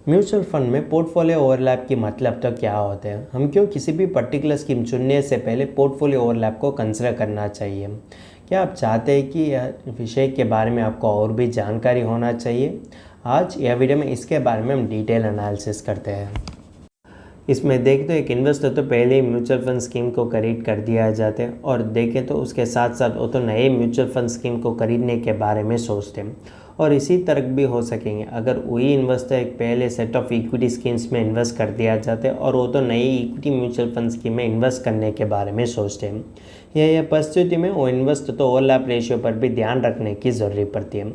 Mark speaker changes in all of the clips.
Speaker 1: Mutual fund में portfolio overlap की मतलब तो क्या होते हैं? हम क्यों किसी भी पर्टिकुलर स्कीम चुनने से पहले पोर्टफोलियो ओवरलैप को कंसिडर करना चाहिए? क्या आप चाहते हैं कि यह विषय के बारे में आपको और भी जानकारी होना चाहिए? आज यह वीडियो में इसके बारे में हम डिटेल एनालिसिस करते हैं। इसमें देखें तो एक इन्वेस्टर तो पहले ही म्यूचुअल फंड स्कीम को खरीद कर दिया जाते हैं और देखें तो उसके साथ साथ वो तो नए म्यूचुअल फंड स्कीम को खरीदने के बारे में सोचते हैं। और इसी तरह भी हो सकेंगे अगर वही इन्वेस्टर एक पहले सेट ऑफ इक्विटी स्कीम्स में इन्वेस्ट कर दिया जाता है और वो तो नई इक्विटी म्यूचुअल फंड स्कीम में इन्वेस्ट करने के बारे में सोचते हैं। यह परिस्थिति में वो इन्वेस्टर तो ओवरलैप रेशियो पर भी ध्यान रखने की ज़रूरत पड़ती है।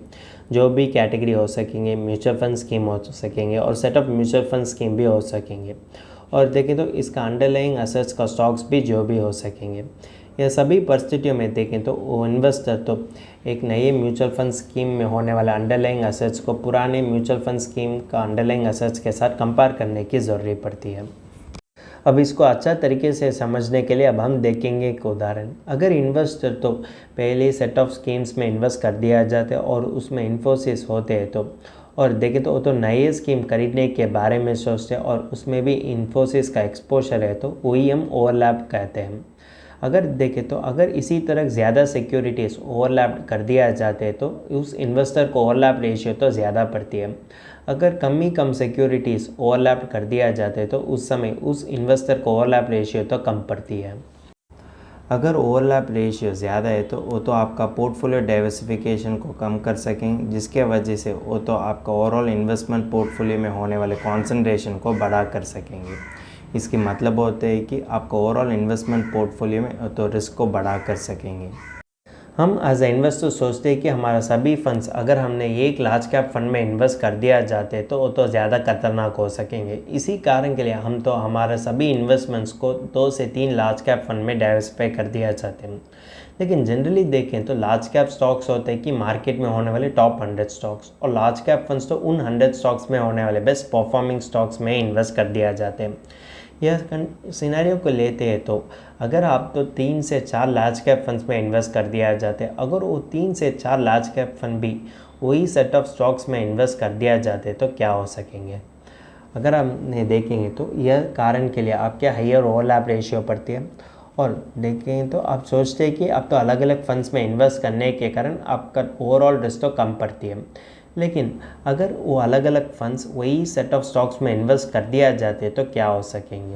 Speaker 1: जो भी कैटेगरी हो सकेंगे, म्यूचुअल फंड स्कीम हो सकेंगे और set of mutual fund scheme भी हो सकेंगे। और देखें तो इसका अंडरलाइंग असेट्स का स्टॉक्स भी जो भी हो सकेंगे। यह सभी परिस्थितियों में देखें तो वो इन्वेस्टर तो एक नए म्यूचुअल फंड स्कीम में होने वाले अंडरलाइंग असेट्स को पुराने म्यूचुअल फंड स्कीम का अंडरलाइंग असेट्स के साथ कंपेयर करने की ज़रूरत पड़ती है। अब इसको अच्छा तरीके से समझने के लिए अब हम देखेंगे एक उदाहरण। अगर इन्वेस्टर तो पहले सेट ऑफ स्कीम्स में इन्वेस्ट कर दिया जाता है और उसमें इन्फोसिस होते हैं तो और देखें तो वो तो नए स्कीम खरीदने के बारे में सोचते हैं और उसमें भी इन्फोसिस का एक्सपोजर है तो वही हम ओवरलैप कहते हैं। अगर देखें तो अगर इसी तरह ज़्यादा सिक्योरिटीज़ ओवरलैप कर दिया जाते हैं तो उस इन्वेस्टर को ओवरलैप रेशियो तो ज़्यादा पड़ती है। अगर कम सिक्योरिटीज़ ओवरलैप कर दिया जाते हैं तो उस समय उस इन्वेस्टर को ओवरलैप रेशियो तो कम पड़ती है। अगर ओवरलैप रेशियो ज़्यादा है तो वो तो आपका पोर्टफोलियो डाइवर्सिफिकेशन को कम कर सकेंगे, जिसके वजह से वो तो आपका ओवरऑल इन्वेस्टमेंट पोर्टफोलियो में होने वाले कॉन्सेंट्रेशन को बढ़ा कर सकेंगे। इसकी मतलब होता है कि आपका ओवरऑल इन्वेस्टमेंट पोर्टफोलियो में तो रिस्क को बढ़ा कर सकेंगे। हम एज ए इन्वेस्टर सोचते हैं कि हमारा सभी फंड्स अगर हमने एक लार्ज कैप फंड में इन्वेस्ट कर दिया जाते तो वो तो ज़्यादा खतरनाक हो सकेंगे। इसी कारण के लिए हम तो हमारे सभी इन्वेस्टमेंट्स को 2 से 3 लार्ज कैप फंड में डाइवर्सिफाई कर दिया जाते हैं। लेकिन जनरली देखें तो लार्ज कैप स्टॉक्स होते हैं कि मार्केट में होने वाले टॉप 100 स्टॉक्स और लार्ज कैप फंड्स तो उन 100 स्टॉक्स में होने वाले बेस्ट परफॉर्मिंग स्टॉक्स में इन्वेस्ट कर दिया जाते हैं। यह सिनेरियो को लेते हैं तो अगर आप तो 3 से 4 लार्ज कैप फंड्स में इन्वेस्ट कर दिया जाते हैं, अगर वो 3 से 4 लार्ज कैप फंड भी वही सेट ऑफ स्टॉक्स में इन्वेस्ट कर दिया जाते तो क्या हो सकेंगे? अगर हमने देखेंगे तो यह कारण के लिए आपके हायर ओवरलैप रेशियो पड़ती है और देखें तो आप सोचते हैं कि आप तो अलग अलग फंड्स में इन्वेस्ट करने के कारण आपका ओवरऑल रिस्क तो कम पड़ती है। लेकिन अगर वो अलग अलग फंड्स वही सेट ऑफ स्टॉक्स में इन्वेस्ट कर दिया जाते तो क्या हो सकेंगे?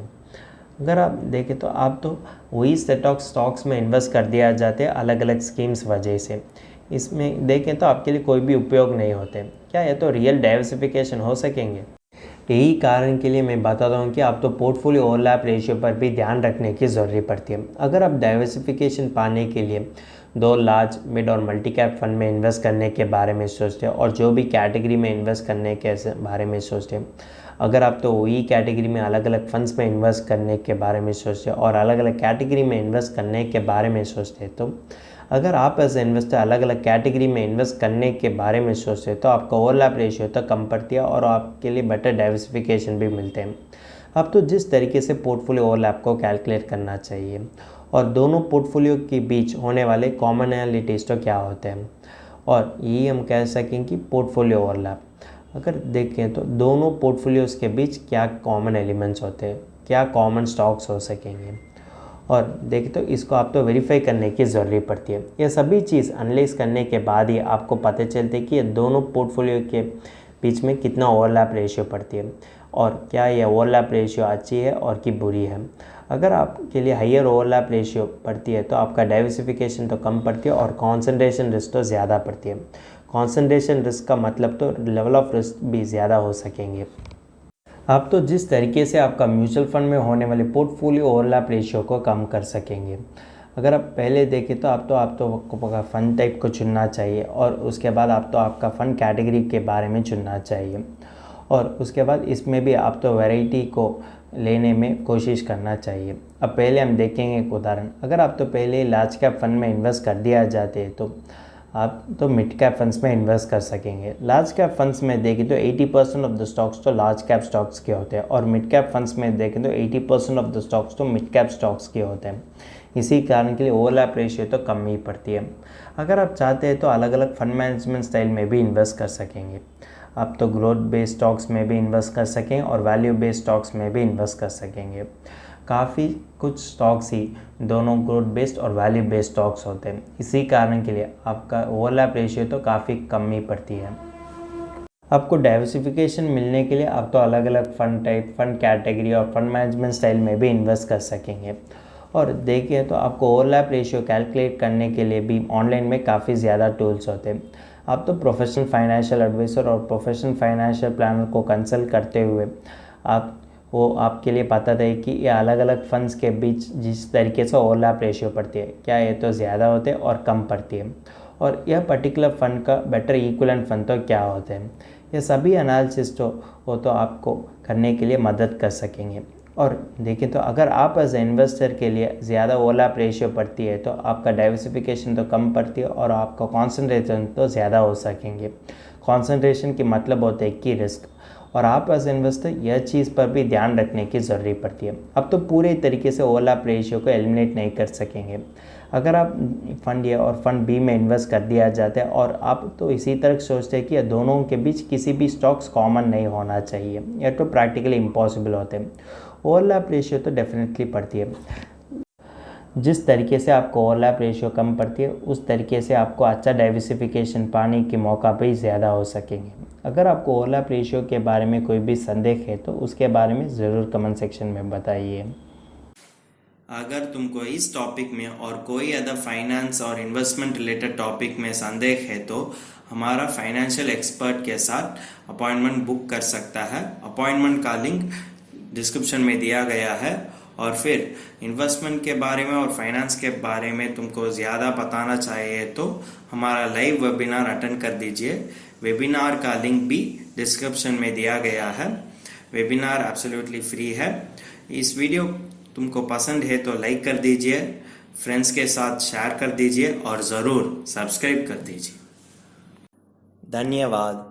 Speaker 1: अगर आप देखें तो आप तो वही सेट ऑफ स्टॉक्स में इन्वेस्ट कर दिया जाते अलग अलग स्कीम्स वजह से, इसमें देखें तो आपके लिए कोई भी उपयोग नहीं होते। क्या ये तो रियल डाइवर्सिफिकेशन हो सकेंगे? यही कारण के लिए मैं बताता हूँ कि आप तो पोर्टफोलियो ओवरलैप रेशियो पर भी ध्यान रखने की ज़रूरत पड़ती है। अगर आप डाइवर्सिफिकेशन पाने के लिए 2 लार्ज मिड और मल्टी कैप फंड में इन्वेस्ट करने के बारे में सोचते हैं और जो भी कैटेगरी में इन्वेस्ट करने के बारे में सोचते हैं, अगर आप तो वही कैटेगरी में अलग अलग फंड्स में इन्वेस्ट करने के बारे में सोचते हैं और अलग अलग कैटेगरी में इन्वेस्ट करने के बारे में सोचते हैं तो अगर आप एज इन्वेस्टर अलग अलग कैटेगरी में इन्वेस्ट करने के बारे में सोचते हैं तो आपका ओवरलैप रेशियो तो कम पड़ती है और आपके लिए बेटर डाइवर्सिफिकेशन भी मिलते हैं। अब तो जिस तरीके से पोर्टफोलियो ओवरलैप को कैलकुलेट करना चाहिए और दोनों पोर्टफोलियो के बीच होने वाले कॉमनैलिटीज़ तो क्या होते हैं और यही हम कह सकें कि पोर्टफोलियो ओवरलैप। अगर देखें तो दोनों पोर्टफोलियोज़ के बीच क्या कॉमन एलिमेंट्स होते हैं, क्या कॉमन स्टॉक्स हो सकेंगे और देखें तो इसको आप तो वेरीफाई करने की ज़रूरत पड़ती है। यह सभी चीज़ एनालाइज करने के बाद ही आपको पता चलते कि ये दोनों पोर्टफोलियो के बीच में कितना ओवरलैप रेशियो पड़ती है और क्या यह ओवरलैप रेशियो अच्छी है और कि बुरी है। अगर आपके लिए हायर ओवरलैप रेशियो पड़ती है तो आपका डाइवर्सिफिकेशन तो कम पड़ती है और कॉन्सेंट्रेशन रिस्क तो ज़्यादा पड़ती है। कॉन्सेंट्रेशन रिस्क का मतलब तो लेवल ऑफ रिस्क भी ज़्यादा हो सकेंगे। आप तो जिस तरीके से आपका म्यूचुअल फंड में होने वाले पोर्टफोलियो ओवरलैप रेशियो को कम कर सकेंगे। अगर आप पहले देखें तो आप तो फ़ंड टाइप को चुनना चाहिए और उसके बाद आपका फ़ंड कैटेगरी के बारे में चुनना चाहिए और उसके बाद इसमें भी आप तो वैरायटी को लेने में कोशिश करना चाहिए। अब पहले हम देखेंगे एक उदाहरण। अगर आप तो पहले लार्ज कैप फंड में इन्वेस्ट कर दिया जाते हैं तो आप तो मिड कैप फंड्स में इन्वेस्ट कर सकेंगे। लार्ज कैप फंड्स में देखें तो 80% ऑफ द स्टॉक्स तो लार्ज कैप स्टॉक्स के होते हैं और मिड कैप फंड्स में देखें तो 80% ऑफ द स्टॉक्स तो मिड कैप स्टॉक्स के होते हैं। इसी कारण के लिए ओवरलैप रेशियो तो कम ही पड़ती है। अगर आप चाहते हैं तो अलग अलग फंड मैनेजमेंट स्टाइल में भी इन्वेस्ट कर सकेंगे। आप तो ग्रोथ बेस्ड स्टॉक्स में भी इन्वेस्ट कर सकें और वैल्यू बेस्ड स्टॉक्स में भी इन्वेस्ट कर सकेंगे। काफ़ी कुछ स्टॉक्स ही दोनों ग्रोथ बेस्ड और वैल्यू बेस्ड स्टॉक्स होते हैं, इसी कारण के लिए आपका ओवरलैप रेशियो तो काफ़ी कम ही पड़ती है। आपको डाइवर्सिफिकेशन मिलने के लिए आप तो अलग अलग फंड टाइप, फंड कैटेगरी और फंड मैनेजमेंट स्टाइल में भी इन्वेस्ट कर सकेंगे। और देखिए तो आपको ओवरलैप रेशियो कैलकुलेट करने के लिए भी ऑनलाइन में काफ़ी ज़्यादा टूल्स होते हैं। आप तो प्रोफेशनल फाइनेंशियल एडवाइज़र और प्रोफेशनल फाइनेंशियल प्लानर को कंसल्ट करते हुए वो आपके लिए बताते हैं कि ये अलग अलग फंड्स के बीच जिस तरीके से ओवरलैप रेशियो पड़ती है, क्या ये तो ज़्यादा होते हैं और कम पड़ती है, और यह पर्टिकुलर फंड का बेटर इक्विवेलेंट फंड तो क्या होते हैं। ये सभी एनालिसिस वो तो आपको करने के लिए मदद कर सकेंगे। और देखिए तो अगर आप एज इन्वेस्टर के लिए ज़्यादा ओवरलैप रेशियो पड़ती है तो आपका डाइवर्सिफिकेशन तो कम पड़ती है और आपका कॉन्सेंट्रेशन तो ज़्यादा हो सकेंगे। कॉन्सेंट्रेशन की मतलब होते है कि रिस्क, और आप एज इन्वेस्टर यह चीज़ पर भी ध्यान रखने की ज़रूरी पड़ती है। अब तो पूरे तरीके से ओवरलैप रेशियो को एलिमिनेट नहीं कर सकेंगे। अगर आप फंड ए और फंड बी में इन्वेस्ट कर दिया जाता है और आप तो इसी तरह सोचते हैं कि दोनों के बीच किसी भी स्टॉक्स कॉमन नहीं होना चाहिए, यह तो प्रैक्टिकली इम्पॉसिबल होते हैं। ओवरलैप रेशियो तो डेफिनेटली पड़ती है। जिस तरीके से आपको ओवरलैप रेशियो कम पड़ती है उस तरीके से आपको अच्छा डाइवर्सिफिकेशन पाने के मौका भी ज़्यादा हो सकेंगे। अगर आपको ओवरलैप रेशियो के बारे में कोई भी संदेह है तो उसके बारे में ज़रूर कमेंट सेक्शन में बताइए।
Speaker 2: अगर तुमको इस टॉपिक में और कोई अदर फाइनेंस और इन्वेस्टमेंट रिलेटेड टॉपिक में संदेह है तो हमारा फाइनेंशियल एक्सपर्ट के साथ अपॉइंटमेंट बुक कर सकता है। अपॉइंटमेंट का लिंक डिस्क्रिप्शन में दिया गया है। और फिर इन्वेस्टमेंट के बारे में और फाइनेंस के बारे में तुमको ज़्यादा बताना चाहिए तो हमारा लाइव वेबिनार अटेंड कर दीजिए। वेबिनार का लिंक भी डिस्क्रिप्शन में दिया गया है। वेबिनार एब्सोल्युटली फ्री है। इस वीडियो तुमको पसंद है तो लाइक कर दीजिए, फ्रेंड्स के साथ शेयर कर दीजिए और ज़रूर सब्सक्राइब कर दीजिए।
Speaker 1: धन्यवाद।